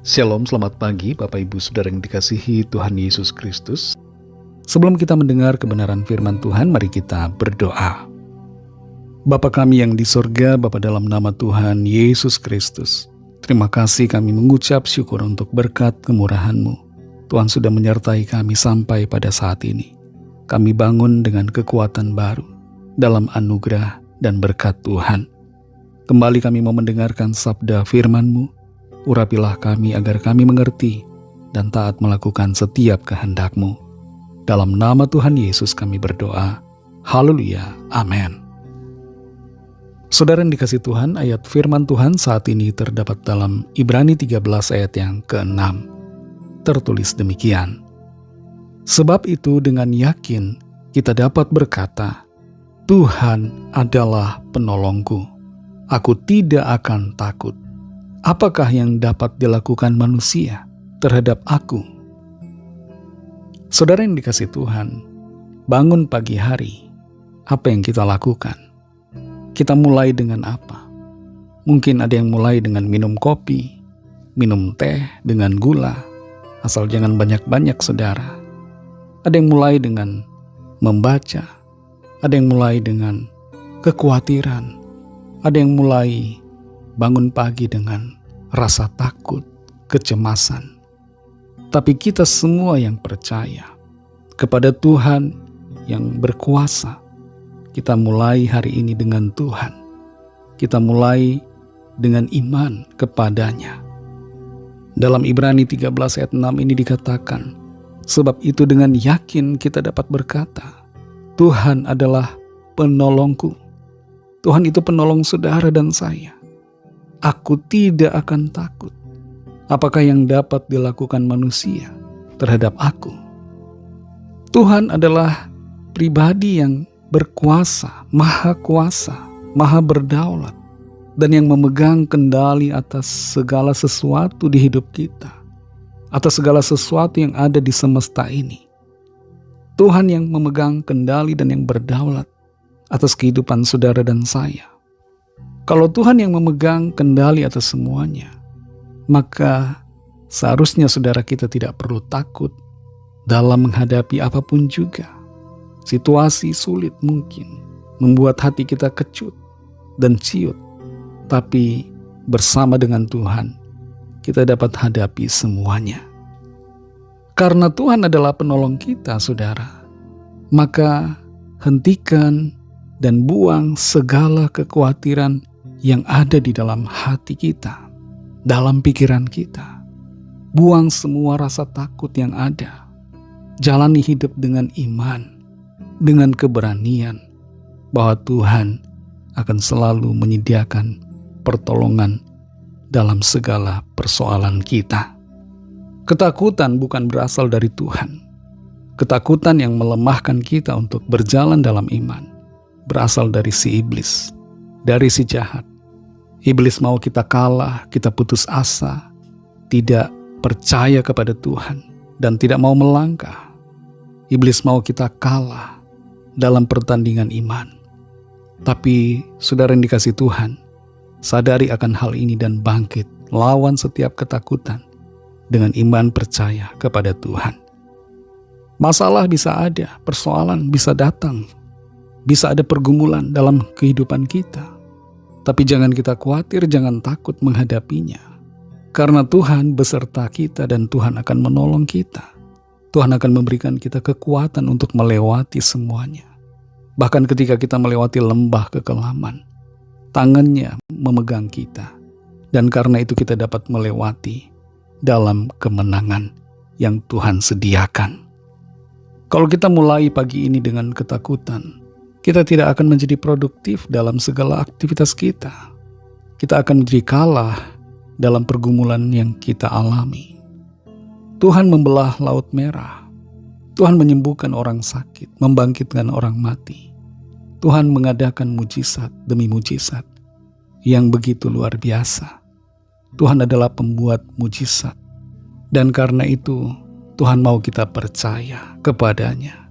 Shalom, selamat pagi Bapak Ibu Saudara yang dikasihi Tuhan Yesus Kristus. Sebelum kita mendengar kebenaran firman Tuhan, mari kita berdoa. Bapa kami yang di sorga, Bapa dalam nama Tuhan Yesus Kristus, terima kasih kami mengucap syukur untuk berkat kemurahan-Mu. Tuhan sudah menyertai kami sampai pada saat ini. Kami bangun dengan kekuatan baru dalam anugerah dan berkat Tuhan. Kembali kami mau mendengarkan sabda firman-Mu. Urapilah kami agar kami mengerti dan taat melakukan setiap kehendak-Mu. Dalam nama Tuhan Yesus kami berdoa. Haleluya. Amin. Saudara yang dikasihi Tuhan, ayat firman Tuhan saat ini terdapat dalam Ibrani 13 ayat yang ke-6. Tertulis demikian. Sebab itu dengan yakin kita dapat berkata, Tuhan adalah penolongku. Aku tidak akan takut. Apakah yang dapat dilakukan manusia terhadap aku? Saudara yang dikasihi Tuhan, bangun pagi hari, apa yang kita lakukan? Kita mulai dengan apa? Mungkin ada yang mulai dengan minum kopi, minum teh dengan gula, asal jangan banyak-banyak saudara. Ada yang mulai dengan membaca, ada yang mulai dengan kekhawatiran, ada yang mulai bangun pagi dengan rasa takut, kecemasan. Tapi kita semua yang percaya kepada Tuhan yang berkuasa, kita mulai hari ini dengan Tuhan. Kita mulai dengan iman kepadanya. Dalam Ibrani 13 ayat 6 ini dikatakan, sebab itu dengan yakin kita dapat berkata, Tuhan adalah penolongku. Tuhan itu penolong saudara dan saya. Aku tidak akan takut. Apakah yang dapat dilakukan manusia terhadap aku? Tuhan adalah pribadi yang berkuasa, maha kuasa, maha berdaulat, dan yang memegang kendali atas segala sesuatu di hidup kita, atas segala sesuatu yang ada di semesta ini. Tuhan yang memegang kendali dan yang berdaulat atas kehidupan saudara dan saya. Kalau Tuhan yang memegang kendali atas semuanya, maka seharusnya saudara kita tidak perlu takut dalam menghadapi apapun juga. Situasi sulit mungkin membuat hati kita kecut dan ciut, tapi bersama dengan Tuhan kita dapat hadapi semuanya. Karena Tuhan adalah penolong kita, saudara, maka hentikan dan buang segala kekhawatiran yang ada di dalam hati kita, dalam pikiran kita. Buang semua rasa takut yang ada. Jalani hidup dengan iman, dengan keberanian bahwa Tuhan akan selalu menyediakan pertolongan dalam segala persoalan kita. Ketakutan bukan berasal dari Tuhan. Ketakutan yang melemahkan kita untuk berjalan dalam iman berasal dari si iblis, dari si jahat. Iblis mau kita kalah, kita putus asa, tidak percaya kepada Tuhan, dan tidak mau melangkah. Iblis mau kita kalah dalam pertandingan iman. Tapi saudara yang dikasihi Tuhan, sadari akan hal ini dan bangkit, lawan setiap ketakutan dengan iman percaya kepada Tuhan. Masalah bisa ada, persoalan bisa datang, bisa ada pergumulan dalam kehidupan kita. Tapi jangan kita khawatir, jangan takut menghadapinya. Karena Tuhan beserta kita dan Tuhan akan menolong kita. Tuhan akan memberikan kita kekuatan untuk melewati semuanya. Bahkan ketika kita melewati lembah kekelaman, tangannya memegang kita. Dan karena itu kita dapat melewati dalam kemenangan yang Tuhan sediakan. Kalau kita mulai pagi ini dengan ketakutan, kita tidak akan menjadi produktif dalam segala aktivitas kita. Kita akan menjadi kalah dalam pergumulan yang kita alami. Tuhan membelah laut merah. Tuhan menyembuhkan orang sakit, membangkitkan orang mati. Tuhan mengadakan mujizat demi mujizat yang begitu luar biasa. Tuhan adalah pembuat mujizat. Dan karena itu, Tuhan mau kita percaya kepadanya.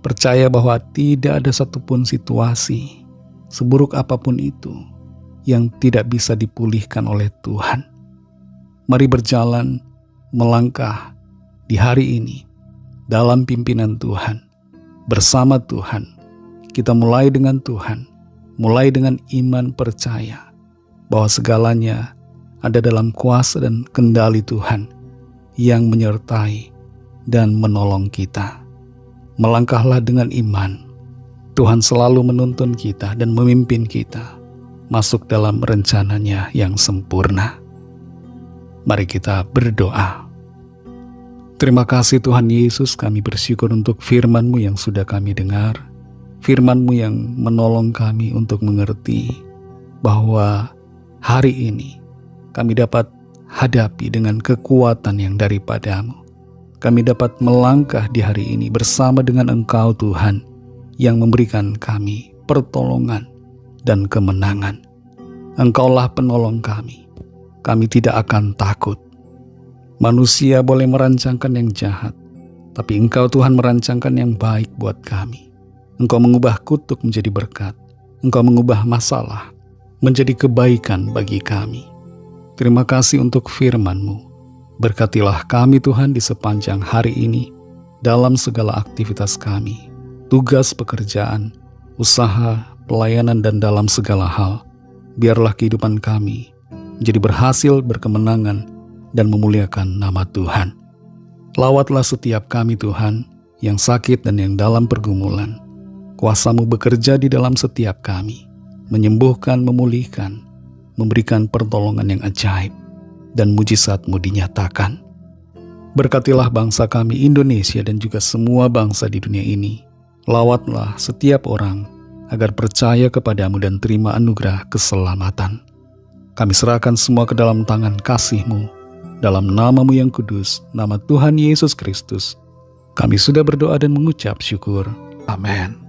Percaya bahwa tidak ada satupun situasi, seburuk apapun itu, yang tidak bisa dipulihkan oleh Tuhan. Mari berjalan, melangkah di hari ini dalam pimpinan Tuhan, bersama Tuhan. Kita mulai dengan Tuhan, mulai dengan iman percaya bahwa segalanya ada dalam kuasa dan kendali Tuhan yang menyertai dan menolong kita. Melangkahlah dengan iman. Tuhan selalu menuntun kita dan memimpin kita masuk dalam rencananya yang sempurna. Mari kita berdoa. Terima kasih Tuhan Yesus, kami bersyukur untuk firman-Mu yang sudah kami dengar. Firman-Mu yang menolong kami untuk mengerti bahwa hari ini kami dapat hadapi dengan kekuatan yang daripada-Mu. Kami dapat melangkah di hari ini bersama dengan Engkau Tuhan yang memberikan kami pertolongan dan kemenangan. Engkaulah penolong kami. Kami tidak akan takut. Manusia boleh merancangkan yang jahat, tapi Engkau Tuhan merancangkan yang baik buat kami. Engkau mengubah kutuk menjadi berkat. Engkau mengubah masalah menjadi kebaikan bagi kami. Terima kasih untuk firman-Mu. Berkatilah kami Tuhan di sepanjang hari ini dalam segala aktivitas kami, tugas pekerjaan, usaha, pelayanan, dan dalam segala hal. Biarlah kehidupan kami menjadi berhasil, berkemenangan, dan memuliakan nama Tuhan. Lawatlah setiap kami Tuhan yang sakit dan yang dalam pergumulan. Kuasa-Mu bekerja di dalam setiap kami, menyembuhkan, memulihkan, memberikan pertolongan yang ajaib, dan mujizat-Mu dinyatakan. Berkatilah bangsa kami Indonesia dan juga semua bangsa di dunia ini. Lawatlah setiap orang agar percaya kepada-Mu dan terima anugerah keselamatan. Kami serahkan semua ke dalam tangan kasih-Mu, dalam nama-Mu yang kudus, nama Tuhan Yesus Kristus. Kami sudah berdoa dan mengucap syukur. Amin.